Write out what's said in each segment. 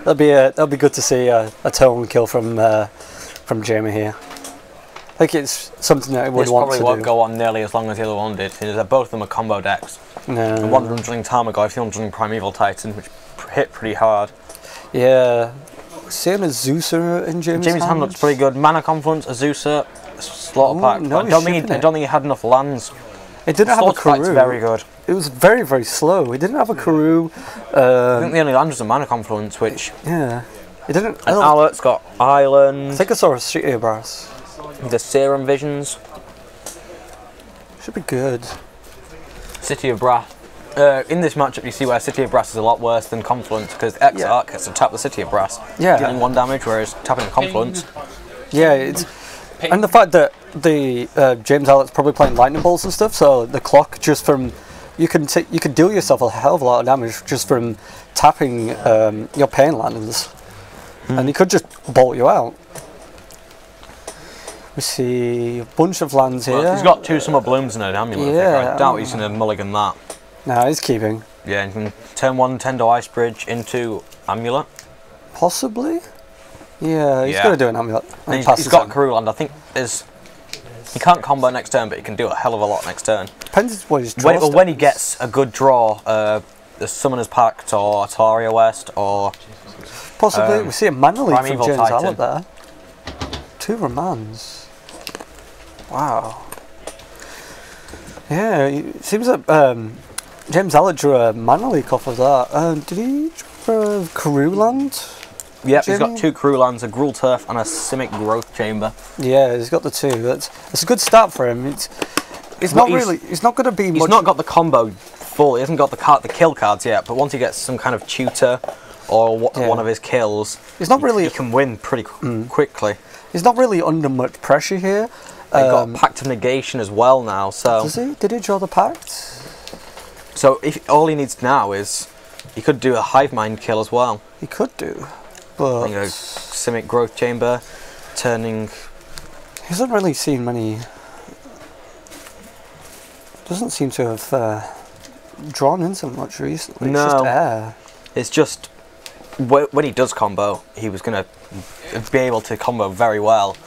that'll be good to see a tone kill from Jamie here. I think it's something that I would want to do. This probably won't go on nearly as long as the other one did. Both of them are combo decks. No. And one of them's running Tarmogoyf, the other one's running Primeval Titan, which hit pretty hard. Yeah. Same as Zeusa in Jamie's hand looks pretty good. Mana Confluence, Azusa, Slaughter Pact. No, I don't think he had enough lands. It didn't have a Karoo. Very good. It was very, very slow. It didn't have a Karoo. I think the only land was a Mana Confluence, which... Yeah. It didn't... And Allat's got Island. I think I saw a City of Brass. The Serum Visions. Should be good. City of Brass. In this matchup, you see where City of Brass is a lot worse than Confluence, because Exarch has to tap the City of Brass, dealing 1 damage, whereas tapping the Confluence... Yeah, it's... And the fact that the James Allat's probably playing lightning bolts and stuff, so the clock just from you can deal yourself a hell of a lot of damage just from tapping your pain lands, and he could just bolt you out. We see a bunch of lands here. Well, he's got 2 Summer Blooms and an Amulet. Yeah, I doubt he's going to mulligan that. No, he's keeping. Yeah, and can turn 1 Tendo Ice Bridge into Amulet. Possibly. Yeah, he's going to do an Amulet. He's got Karoo land. I think he can't combo next turn, but he can do a hell of a lot next turn. Depends what his draw when he gets a good draw, the Summoner's Pact or Talaria West or... Possibly. We see a mana lead from Primeval James Titan. Allat there. 2 Romans. Wow. Yeah, it seems that James Allat drew a mana leak off of that. Did he draw a Karoo land? Yep, he's got 2 Karoo lands, a Gruul Turf and a Simic Growth Chamber. Yeah, he's got the 2. That's a good start for him. It's not going to be much... He's not got the combo full. He hasn't got the kill cards yet, but once he gets some kind of tutor or one of his kills, he can win pretty quickly. He's not really under much pressure here. They've got Pact of Negation as well now, so... Does he? Did he draw the Pact? So all he needs now is... He could do a Hive Mind kill as well. He could do, but... You know, Simic Growth Chamber, turning... He hasn't really seen many... Doesn't seem to have drawn in so much recently. No. It's just air. It's just... When he does combo, he was going to be able to combo very well,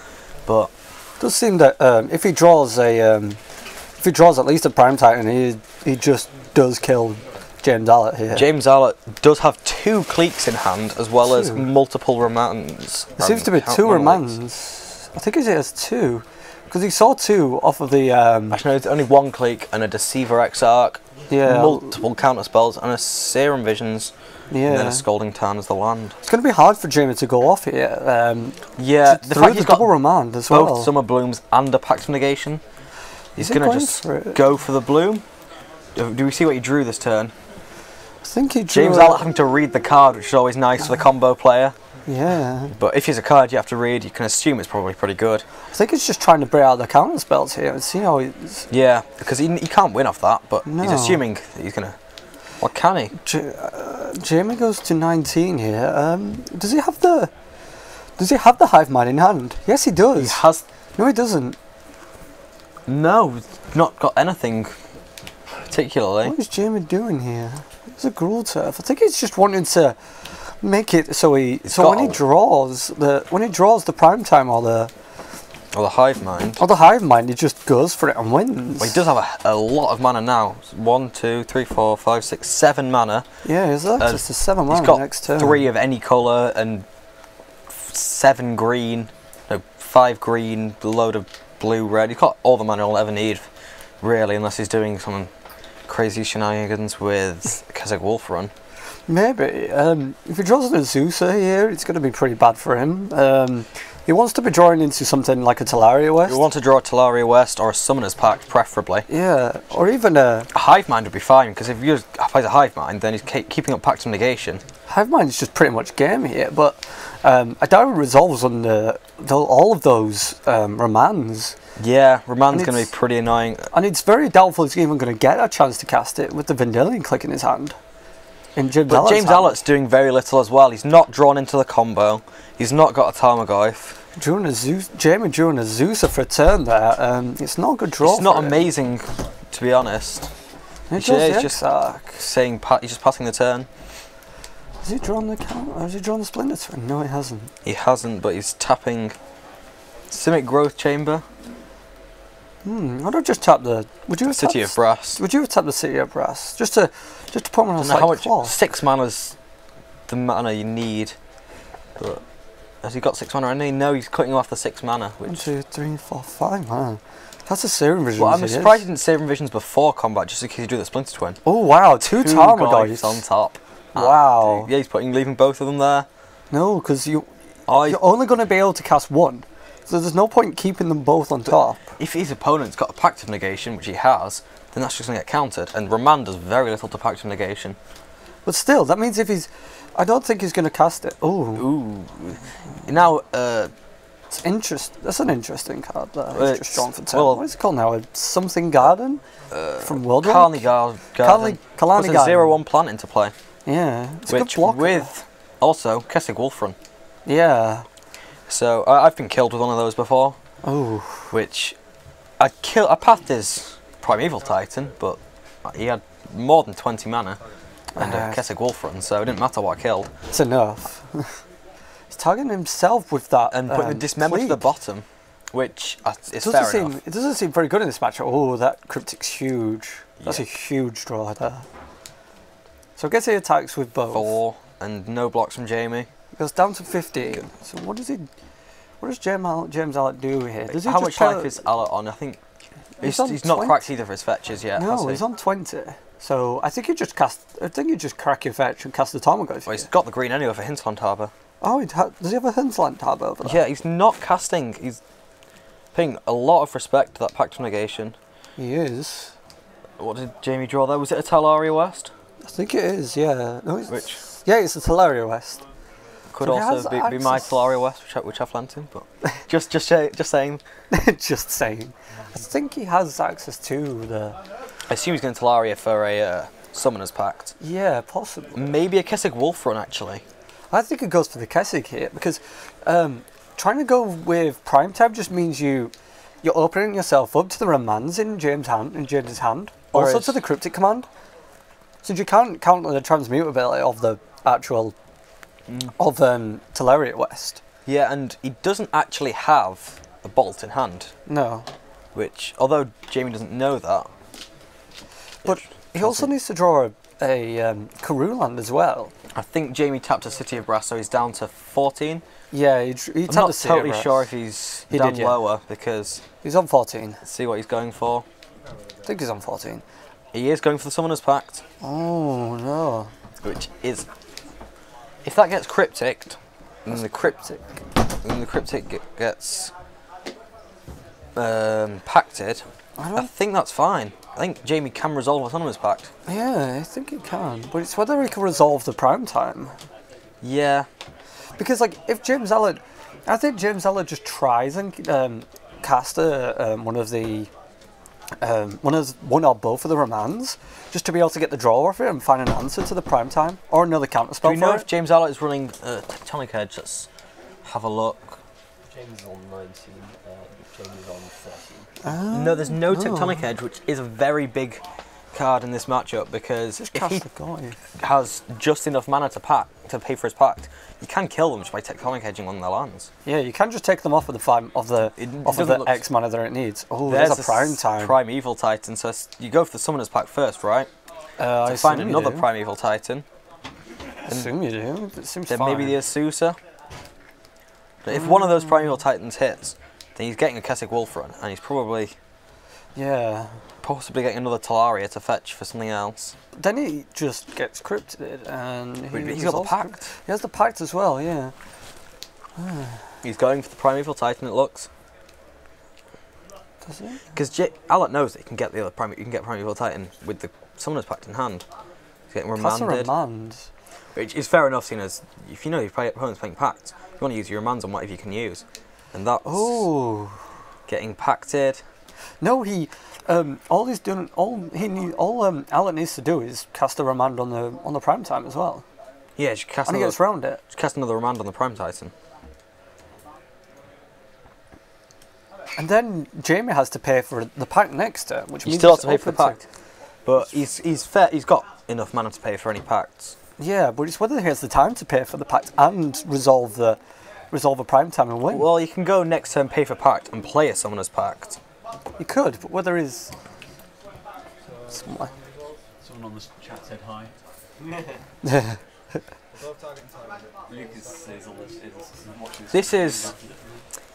but... It does seem that if he draws at least a Prime Titan, he just does kill James Allat here. James Allat does have 2 Cliques in hand, as well as multiple Remans. It seems to be 2 Remans. I think he has 2, because he saw 2 off of the... Actually, no, it's only 1 Clique and a Deceiver Exarch, multiple counter spells, and a Serum Visions. Yeah. And then a Scalding Tarn as the land. It's going to be hard for Jamie to go off here. Yeah, the fact he's got double Remand as well. Both Summer Blooms and a Pact of Negation. He's going to just go for the Bloom. Do we see what he drew this turn? I think he drew... James Allat having to read the card, which is always nice for the combo player. Yeah. But if it's a card you have to read, you can assume it's probably pretty good. I think he's just trying to break out the counter spells here and see how he's... Yeah, because he can't win off that, but he's assuming he's going to... What can he? Jamie goes to 19 here. Does he have the Hive Mind in hand? Yes, he does. He has. No, he doesn't. No, he's not got anything particularly. What is Jamie doing here? It's a Gruul Turf. I think he's just wanting to make it so when he draws the Prime Time or the Hive Mind. Or the Hive Mind, he just goes for it and wins. Well, he does have a lot of mana now. 1, 2, 3, 4, 5, 6, 7 mana. Yeah, he's access to 7 mana he's got next turn. 3 of any colour and 7 green, no, 5 green, a load of blue, red. He's got all the mana he'll ever need, really, unless he's doing some crazy shenanigans with Kazakh Wolf Run. Maybe. If he draws an Azusa here, it's going to be pretty bad for him. He wants to be drawing into something like a Talaria West. You want to draw a Talaria West or a Summoner's Pact, preferably. Yeah, or even a Hive Mind would be fine, because if he plays a Hive Mind, then he's keeping up Pact of Negation. Hive Mind is just pretty much game here, but I doubt it resolves on all of those Romans. Yeah, Roman's going to be pretty annoying. And it's very doubtful he's even going to get a chance to cast it with the Vendilion click in his hand. But James Allat's doing very little as well. He's not drawn into the combo. He's not got a Tarmogoyf. Jamie drew an Azusa for a turn there. It's not a good draw. It's not amazing, to be honest. He's just saying he's just passing the turn. Has he drawn the count? Or has he drawn the Splinter Twin? No, he hasn't. He hasn't, but he's tapping Simic Growth Chamber. Why don't just tap the... Would you have City of Brass. Would you have tapped the City of Brass? Just to put him on a slight how much? claw. 6 mana's the mana you need. But has he got 6 mana? No, he's cutting off the 6 mana. Which 1, 2, 3, 4, 5 mana. That's a Serum Visions. Well, I'm surprised he didn't Serum Visions before combat, just in case you do the Splinter Twin. Oh wow, two Tarmogoyfs on top. Wow. Yeah, he's leaving both of them there. No, because you're only going to be able to cast one. So there's no point keeping them both on top. If his opponent's got a Pact of Negation, which he has, then that's just going to get countered. And Remand does very little to Pact of Negation. But still, that means if he's... I don't think he's going to cast it. Ooh. Now, it's that's an interesting card there. It's just drawn for 10. well, what is it called now? A something garden? From World Kalani Garden. Kalani Puts a Garden. 0/1 plant into play. Yeah. It's Which, a good blocker. with also Kessig Wolfrun. Yeah. So, I've been killed with one of those before. Oh. Which, I pathed his Primeval Titan, but he had more than 20 mana. And a Kessig Wolfrun, so it didn't matter what I killed. It's enough. He's targeting himself with that. And put the Dismember to the bottom, which is fair enough. It doesn't seem very good in this matchup. Oh, that Cryptic's huge. That's a huge draw there. So I guess he attacks with both. 4, and no blocks from Jamie. He goes down to 15. So what does James Allat do here? Does he How much life is Allat on? I think he's not cracked either of his fetches yet. No, he's on 20. So I think you just crack your fetch and cast the Tarmogoyf. Well, he's got the green anyway for Hinterland Harbour. Oh, does he have a Hinterland Harbour over there? Yeah, he's not casting. He's paying a lot of respect to that Pact of Negation. He is. What did Jamie draw there? Was it a Talaria West? I think it is, yeah. No, Which? Yeah, it's a Talaria West. Could also be my Talaria West, which I've lent him, but just saying. Just saying. I think he has access to the... I assume he's going to Talaria for a Summoner's Pact. Yeah, possibly. Maybe a Kessig Wolfrun, actually. I think it goes for the Kessig here, because trying to go with Prime Tab just means you're opening yourself up to the Remands in James's hand, also to the Cryptic command. Since you can't count on the transmutability of the actual of Talaria West. Yeah, and he doesn't actually have a Bolt in hand. No. Which, although Jamie doesn't know that. But he also needs to draw a Karoo land as well. I think Jamie tapped a City of Brass, so he's down to 14. Yeah, he tapped I'm not a City of totally Brass. sure if he's down lower, because... He's on 14. Let's see what he's going for. I think he's on 14. He is going for the Summoner's Pact. Oh, no. Which is... If that gets Cryptic, then the Cryptic gets pacted, I think that's fine. I think Jamie can resolve a Summoner's Pact. Yeah, I think he can. But it's whether he can resolve the prime time. Yeah. Because, like, if James Allat... I think James Allat just tries and cast one or both of the Remands, just to be able to get the draw off it and find an answer to the prime time, or another counter spell. Do we know if James Allat is running Tectonic Edge? Let's have a look. James is on 19, James is on 13. No, there's no Tectonic Edge, which is a very big card in this matchup, because if he has just enough mana to pay for his pact, you can kill them just by Tectonic Edging on their lands. Yeah, you can just take them off of the X mana that it needs. Oh, there's a prime time. Primeval Titan, so you go for the Summoner's Pact first, right? To find another Primeval Titan. I assume you do. It seems then fine. maybe the Asusa. But if one of those Primeval Titans hits, then he's getting a Kessig Wolfrun, and he's probably possibly getting another Talaria to fetch for something else. Then he just gets cryptid, and he's got the Pact. He has the Pact as well, yeah. He's going for the Primeval Titan, it looks. Does he? Because Allat knows that he can get the other Primeval Titan with the Summoner's Pact in hand. He's getting remanded. Which is fair enough, seeing as if you know your opponent's playing Pact, you want to use your remands on whatever you can use. And that's getting pacted. No, all Allat needs to do is cast a remand on the prime time as well. Yeah, just cast and he gets round it. Just cast another remand on the Prime Titan. And then Jamie has to pay for the pact next turn, which means he still has to pay for the pact. But he's got enough mana to pay for any pacts. Yeah, but it's whether he has the time to pay for the pact and resolve a prime time and win. Well, you can go next turn, pay for pact, and play a Summoner's Pact. He could, but whether he's... Somewhere. Someone on the chat said hi. This is...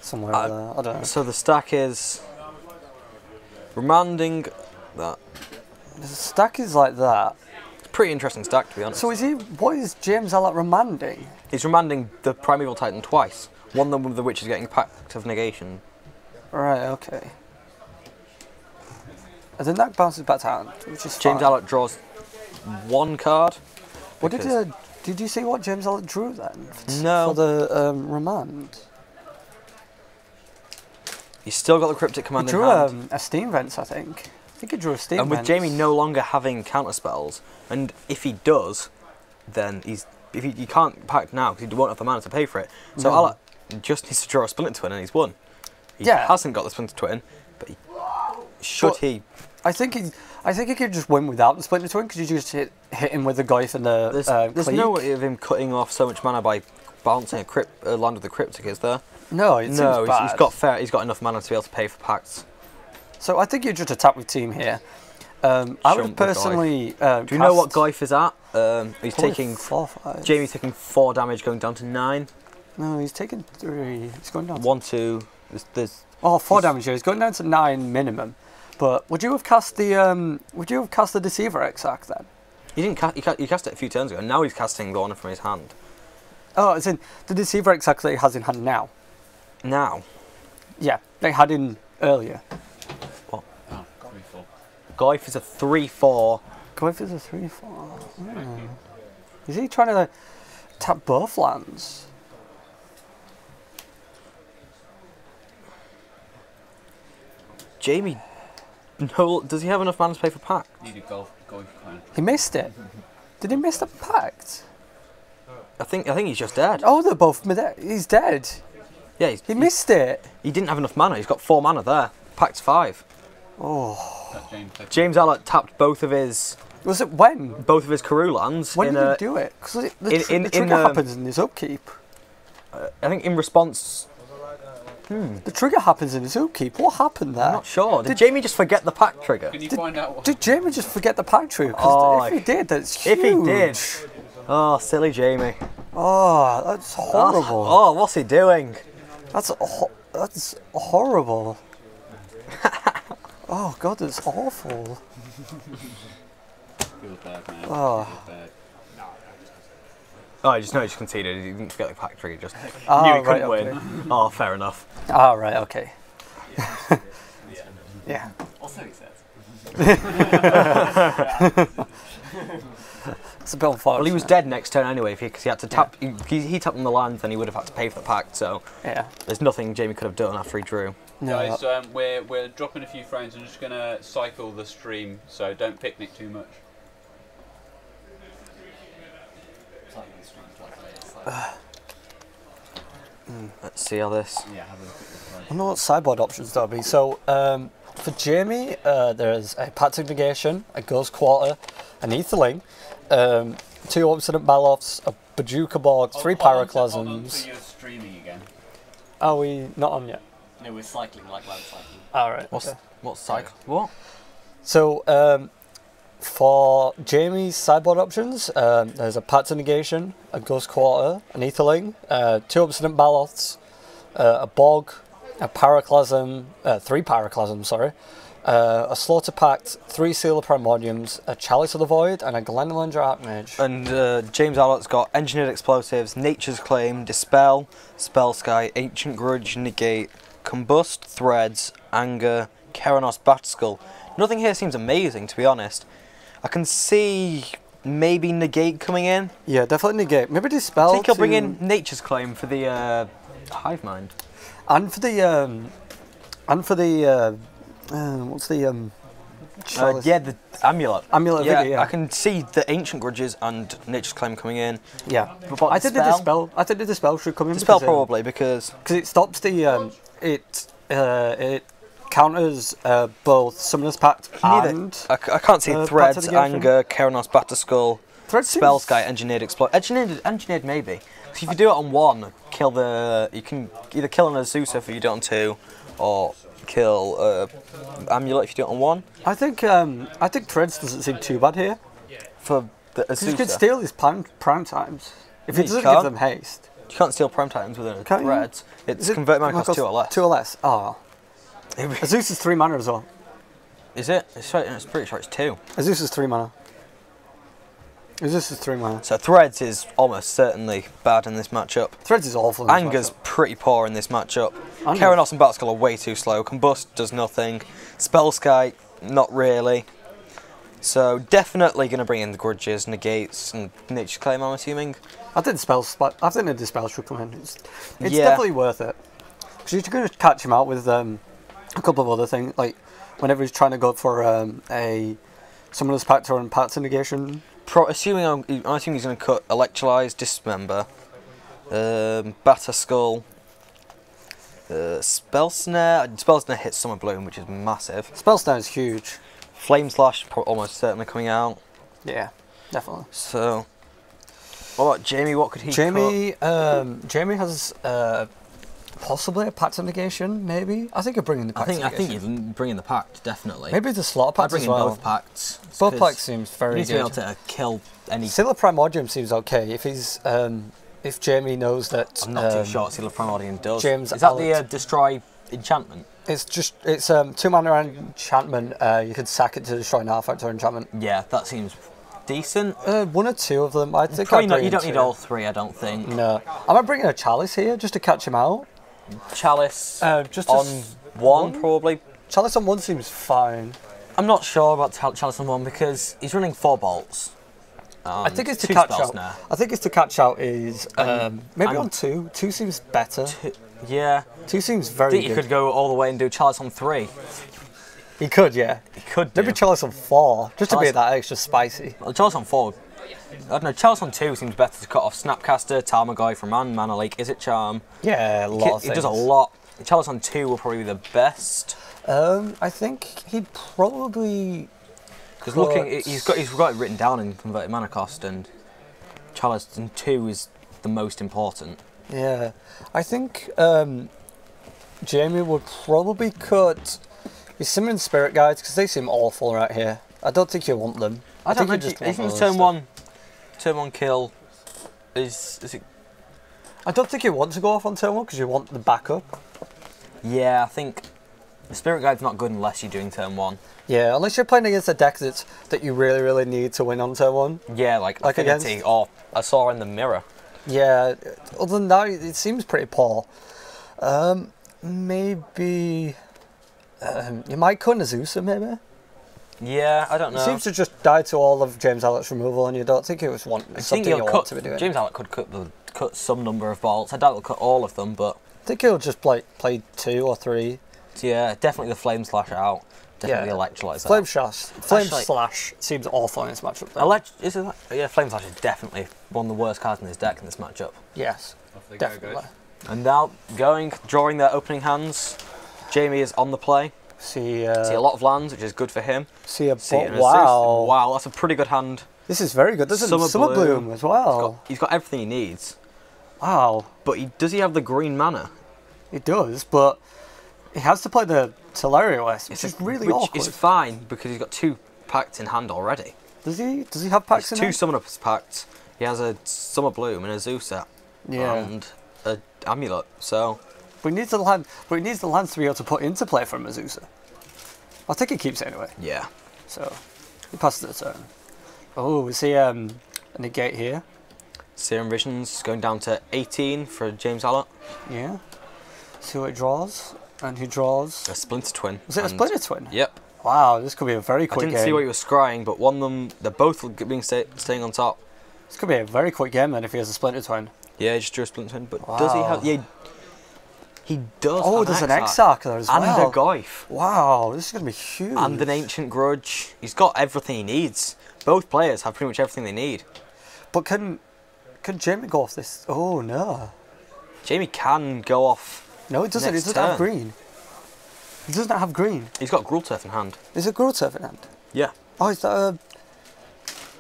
Somewhere there, I don't know. So the stack is... Remanding that. The stack is like that. It's a pretty interesting stack, to be honest. So what is James Allat remanding? He's remanding the Primeval Titan twice. One of them which is getting Pact of Negation. Right, okay. And then that bounces back to hand, which is James fine. Allat draws one card. What did you see what James Allat drew then? No. For the remand? He's still got the Cryptic Command He drew in hand. a Steam Vents, I think. I think he drew a Steam And with Vents. Jamie no longer having counterspells, and if he does, then he can't pact now because he won't have the mana to pay for it. So No. Allat just needs to draw a Splinter Twin and he's won. He hasn't got the Splinter Twin, but he I think he could just win without the Splinter Twin because you just hit him with the Goyf and the There's Cleek. no way of him cutting off so much mana by balancing a land with the Cryptic, is there? No, it seems bad. He's got enough mana to be able to pay for pacts. So I think you just attack with team here. I would personally. Do you know what Goyf is at? He's taking 4, 5. Jamie's taking 4 damage, going down to 9. No, he's taking 3. He's going down. 1, 2. There's 4 damage here. He's going down to 9 minimum. But would you have cast the Deceiver Exarch then? He didn't. He cast it a few turns ago. And now he's casting the one from his hand. Oh, as in the Deceiver Exarch that he has in hand now. Now. Yeah, they had in earlier. What? Oh, Goyf is a 3/4. Goyf is a 3/4. Is he trying to tap both lands? Jamie. No, does he have enough mana to pay for pact? Need a go for He missed it. Did he miss the pact? I think he's just dead. Oh, they're both. He's dead. Yeah, He missed it. He didn't have enough mana. He's got 4 mana there. Pact's 5. Oh. James Allat tapped both of his Was it when? Karoo lands. When did he do it? Because the trigger happens in his upkeep. I think in response. The trigger happens in his upkeep. What happened there? I'm not sure. Did Jamie just forget the pact trigger? Can you find out what? Did Jamie just forget the pact trigger? Because if he did, that's huge. If he did. Oh, silly Jamie. Oh, that's horrible. Oh, what's he doing? That's horrible. Oh God, that's awful. Feels bad, man. Oh. Feels bad. Oh, I just know he just conceded. He didn't forget the pact trigger. Just knew he right, couldn't okay. win. Oh, fair enough. Ah, right, okay. Yeah. Also he says. It's a bit unfortunate. Well, he was dead next turn anyway because he had to tap. He tapped on the land, then he would have had to pay for the pact. So Yeah. there's nothing Jamie could have done after he drew. No. Guys, we're dropping a few frames. I'm just gonna cycle the stream, so don't picnic too much. Let's see how this. Yeah, have a look at this. I wonder what sideboard options there'll be. So, for Jamie, there's a Pact of Negation, a Ghost Quarter, an Aetherling, 2 Obstinate Balloffs, a Bajuka Borg, 3 Pyroclasms. Hold on, so you're streaming again. Are we not on yet? No, we're cycling like land cycling. Alright. What's cycle? What? So, for Jamie's sideboard options, there's a Pact of Negation, a Ghost Quarter, an Aetherling, 2 Obstinate Balloths, a Bog, a Pyroclasm, 3 Pyroclasms, sorry, a Slaughter Pact, 3 Sealer Primordiums, a Chalice of the Void, and a Glenelender Archmage. And James Allat's got Engineered Explosives, Nature's Claim, Dispel, Spell Sky, Ancient Grudge, Negate, Combust, Threads, Anger, Keranos, Batskull. Nothing here seems amazing, to be honest. I can see maybe Negate coming in. Yeah, definitely Negate. Maybe Dispel. I think he'll bring in Nature's Claim for the Hive Mind. And for the what's the Chalice? Yeah, the Amulet. Amulet of Yeah, Vigor, yeah. I can see the Ancient Grudges and Nature's Claim coming in. Yeah. But I think the Dispel. I think the Dispel should come in. Dispel because, probably because it stops the it counters both Summoner's Pact and I can't see Pact of Threads, Negation. Anger, Keranos, Batterskull, Spell Sky, Engineered Exploit. Engineered maybe. Because if you do it on 1, kill the... You can either kill an Azusa if you do it on 2, or kill Amulet if you do it on 1. I think Threads doesn't seem too bad here. For the Azusa. You could steal his prime times. If it doesn't give them haste. You can't steal prime times with a Threads. It's convert mana cost 2 or less. 2 or less. Oh. Azusa's 3 mana as well. Is it? It's pretty sure it's 2. Azusa's 3 mana. Azusa's 3 mana. So Threads is almost certainly bad in this matchup. Threads is awful. Anger's pretty poor in this matchup. Keranos and Battle are way too slow. Combust does nothing. Spell Sky, not really. So definitely going to bring in the Grudges, Negates, and Nature's Claim, I'm assuming. I think the Dispel should come in. It's definitely worth it. Because you're going to catch him out with a couple of other things, like whenever he's trying to go for a Summoner's Pact or Pact of Negation. I'm assuming he's going to cut Electrolyze, Dismember, Batter Skull, Spell Snare. Spell Snare hits Summer Bloom, which is massive. Spell Snare is huge. Flame Slash almost certainly coming out. Yeah, definitely. So, what about Jamie? What could he cut? Jamie has possibly a Pact of Negation, maybe. I think you're bringing the Pact of Negation. I think you're bringing the Pact, definitely. Maybe the Slaughter Pact as well. Both Pacts. Both Pacts seems very good. You need to be able to kill any... Seal of Primordium seems okay. If he's... if Jamie knows that... I'm not too sure what Seal of Primordium does. James Is that the Destroy enchantment? It's 2 mana enchantment. You could sack it to destroy an artifact or enchantment. Yeah, that seems decent. 1 or 2 of them. I think probably not. You don't need all 3, I don't think. No, I might bring in a Chalice here just to catch him out. Chalice just on 1 probably. Chalice on 1 seems fine. I'm not sure about Chalice on 1 because he's running 4 bolts. I think it's to catch out. Now. I think it's to catch out is maybe on 2. 2 seems better. Yeah. 2 seems very good. You could go all the way and do Chalice on 3. He could, yeah. He could Maybe Chalice on 4, just to be that extra spicy. Well, Chalice on 4. I don't know, Chalice on 2 seems better to cut off Snapcaster, Tarmogoyf from Mana Leak, Is It Charm? Yeah, a lot of things. He does a lot. Chalice on 2 will probably be the best. I think he'd probably... Because looking, he's got it written down in converted mana cost, and Chalice on 2 is the most important. Yeah, I think Jamie would probably cut his Summon Spirit Guides because they seem awful right here. I don't think you want them. I think you just want turn 1 kill is it? I don't think you want to go off on turn 1 because you want the backup. Yeah, I think the Spirit Guide's not good unless you're doing turn 1. Yeah, unless you're playing against a deck that you really need to win on turn 1. Yeah, like Affinity or I saw in the Mirror. Yeah, other than that, it seems pretty poor. Maybe you might cut Azusa, maybe. Yeah, I don't know. It seems to just die to all of James Allat's removal, and you don't think it was something you want to be doing. James Allat could cut some number of bolts. I doubt he'll cut all of them, but I think he'll just play 2 or 3. Yeah, definitely the Flame Slash out. Definitely the Electrolyze out. Flame Slash seems awful in this matchup. Flame Slash is definitely one of the worst cards in his deck in this matchup. Yes, definitely. And now drawing their opening hands. Jamie is on the play. See a lot of lands, which is good for him. Wow, that's a pretty good hand. This is very good. This is Summer Bloom as well. He's got everything he needs. Wow. But does he have the green mana? He does, but he has to play the Teleria West, which is really awkward. Which is fine because he's got 2 pacts in hand already. Does he? Does he have pacts in hand? 2 Summoner's Pacts. He has a Summer Bloom and a Azusa. Yeah. And an Amulet. So. But he needs the land. But he needs the lands to be able to put into play from Azusa. I think he keeps it anyway. Yeah. So he passes the turn. Oh, we see a negate here. Serum Visions going down to 18 for James Allat. Yeah. See what he draws. And he draws... A Splinter Twin. Was it a Splinter Twin? Yep. Wow, this could be a very quick game. I didn't see what you were scrying, but one of them, they're both staying on top. This could be a very quick game then if he has a Splinter Twin. Yeah, he just drew a Splinter Twin, but does he have... Yeah, he does. Oh, there's an Exarch there as well. And a Goyf. Wow, this is going to be huge. And an Ancient Grudge. He's got everything he needs. Both players have pretty much everything they need. But can Jamie go off this? Oh, no. Jamie can go off. No, he doesn't. He doesn't have green. He doesn't have green. He's got Grulturf in hand. Is it Grulturf in hand? Yeah. Oh, is that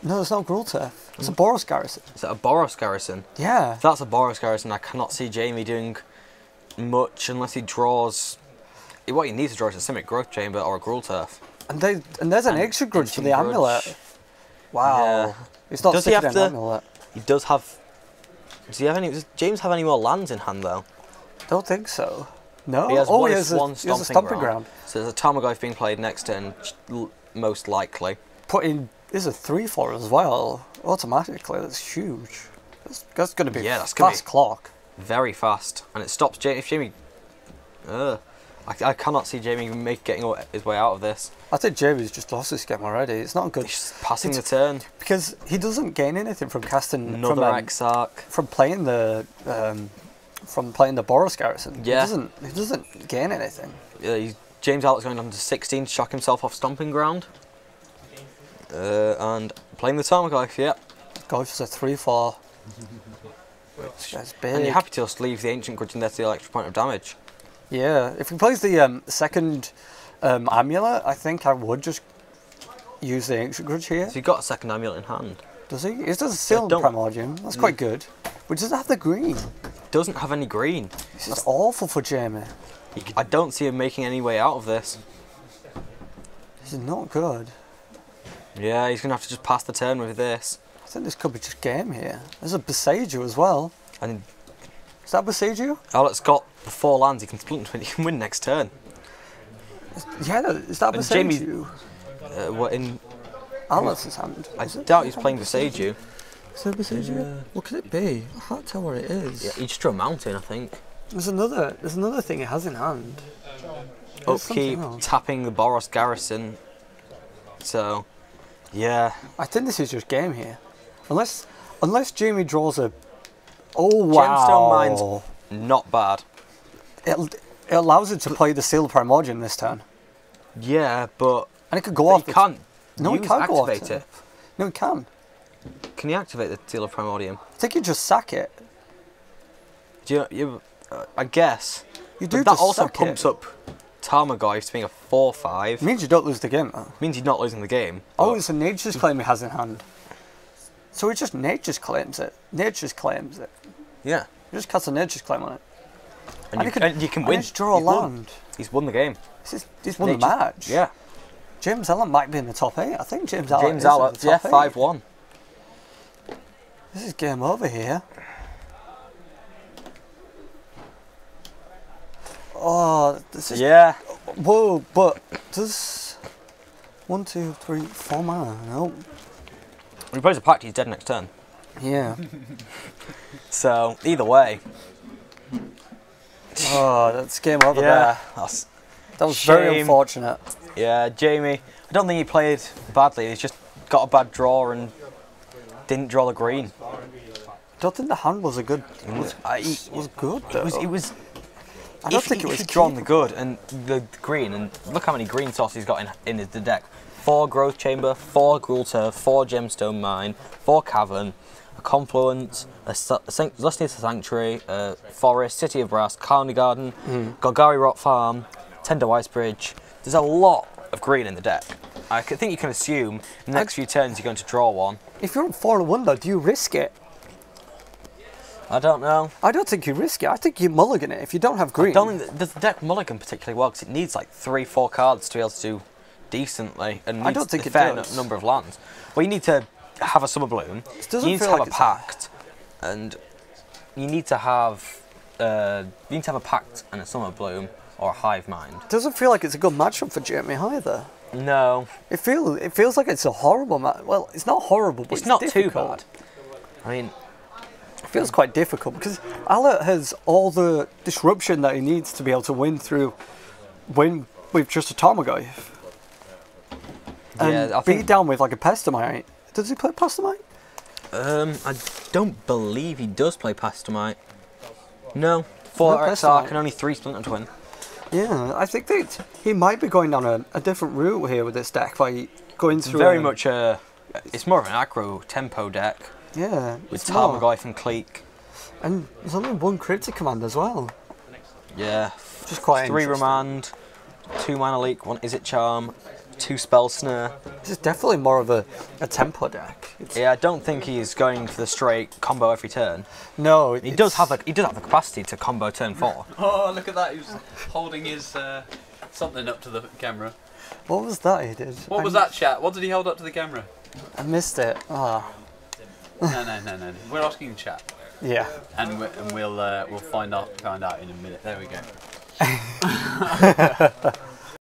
No, it's not Gruul Turf. It's a Boros Garrison. Is that a Boros Garrison? Yeah. If that's a Boros Garrison, I cannot see Jamie doing much unless he draws. What he needs to draw is a Simic Growth Chamber or a Gruul Turf. And there's an extra grudge for the Grudge. amulet. Wow. Yeah. It's not Does he sticking have an to- amulet. He does have. Does James have any more lands in hand though? Don't think so. No. He has oh, one, he has one a stomping ground. So there's a Tarmogoyf being played next turn, most likely. There's a 3/4 as well. Automatically, that's huge. That's going to be Yeah, that's gonna fast be- clock. Very fast, and it stops Jamie. If Jamie, I cannot see Jamie getting his way out of this. I think Jamie's just lost this game already. It's not good. He's just passing the turn. Because he doesn't gain anything from casting Another Exarch. from playing the Boros Garrison. Yeah. He doesn't gain anything. James Allat's going down to 16 to shock himself off stomping ground. And playing the Tarmogoyf, yeah. Goes for a 3/4. That's big. And you're happy to just leave the Ancient Grudge in there to deal extra point of damage. Yeah, if he plays the second amulet, I think I would just use the Ancient Grudge here. So you've got a second amulet in hand. Does he? He does a Seal don't- Primordium. That's quite good. But does it have the green? Doesn't have any green. This is awful for Jamie. I don't see him making any way out of this. This is not good. Yeah, he's going to have to just pass the turn with this. I think this could be just game here. There's a Besiju as well. And Is that Besiju? Allat's got the 4 lands, he can split into it, he can win next turn. Yeah, is that And Jamie- Besiju? What in? Allat's hand. I Is it? doubt he's playing Besiju. Is it Besiju? What could it be? I can't tell what it is. Yeah, he just drew a mountain, I think. There's another thing it has in hand. There's Upkeep, something else. tapping the Boros Garrison. So, yeah. I think this is just game here. Unless Jamie draws a... Oh, wow. Gemstone Mine's not bad. It allows it to play the Sealed Primordium this turn. Yeah, but And it could go off... he can't No, he can't go off activate it. it. No, he can. Can you activate the Seal of Primordium? I think you just sack it. Do you I guess. You do But that just also sack pumps it. up Tarmogoyf to being a 4/5. It means you don't lose the game, though. Means you're not losing the game. Oh, but- it's a Nature's Claim he has in hand. So he just Nature's Claims it. Nature's Claims it. yeah. He just casts a Nature's Claim on it. And you can And win. just draw a He's won. land. He's won the game. He's won the Nature's- match. Yeah. James Allat might be in the top 8. I think James Allat James is in Allat, the yeah, top 8. 5-1. This is game over here. Oh, this is... Yeah. Whoa, but does... 1, 2, 3, 4 mana? No. When he plays a pact, he's dead next turn. Yeah. So, either way. Oh, that's game over Yeah. there. That's, That was very Shame. unfortunate. yeah, Jamie. I don't think he played badly. He's just got a bad draw and didn't draw the green. I don't think the hand was a good... was good, though. It was I don't if think he, it was if he'd drawn the keepable. good and the green, and look how many green sources he's got in the deck. 4 Growth Chamber, 4 Gruul Turf, 4 Gemstone Mine, 4 Cavern, a Confluence, a Lusty Sanctuary, a Forest, City of Brass, Carney Garden, Golgari Rock Farm, Tender Ice Bridge. There's a lot of green in the deck. I think you can assume in the next few turns you're going to draw one. If you're on 4-1 though, do you risk it? I don't know. I don't think you risk it. I think you mulligan it if you don't have green. I don't think the deck mulligan particularly well because it needs like 3-4 cards to be able to do decently and I needs don't think a it fair does. number of lands. Well, you need to have a Summer Bloom. doesn't You need to feel have like a it's pact, and you need to have a pact and a Summer Bloom or a Hive Mind. It doesn't feel like it's a good matchup for Jamie either. No, It feels like it's a horrible match. Well, it's not horrible, but it's not too difficult. bad. I mean, It feels quite difficult because Allat has all the disruption that he needs to be able to win with just a Tarmogoyf. And yeah, I beat think down with like a Pestamite. Does he play Pestamite? I don't believe he does play Pastomite. No, 4 No Exarch Pestamite. and only 3 Splinter Twin. Yeah, I think that he might be going down a different route here with this deck by going through. Very much it's more of an aggro tempo deck Yeah, with it's more. Tarmogoyf and Cleek. And there's only 1 cryptic command as well. Yeah, Just quite 3 interesting. Remand, 2 Mana Leak, 1 Is It Charm, 2 spell snare. This is definitely more of a tempo deck. Yeah, I don't think he's going for the straight combo every turn. No, He does have the capacity to combo turn 4. Oh, look at that! He was holding his something up to the camera. What was that he did? What was that, chat? What did he hold up to the camera? I missed it. Ah, No. We're asking chat, yeah. and we'll find out in a minute. There we go.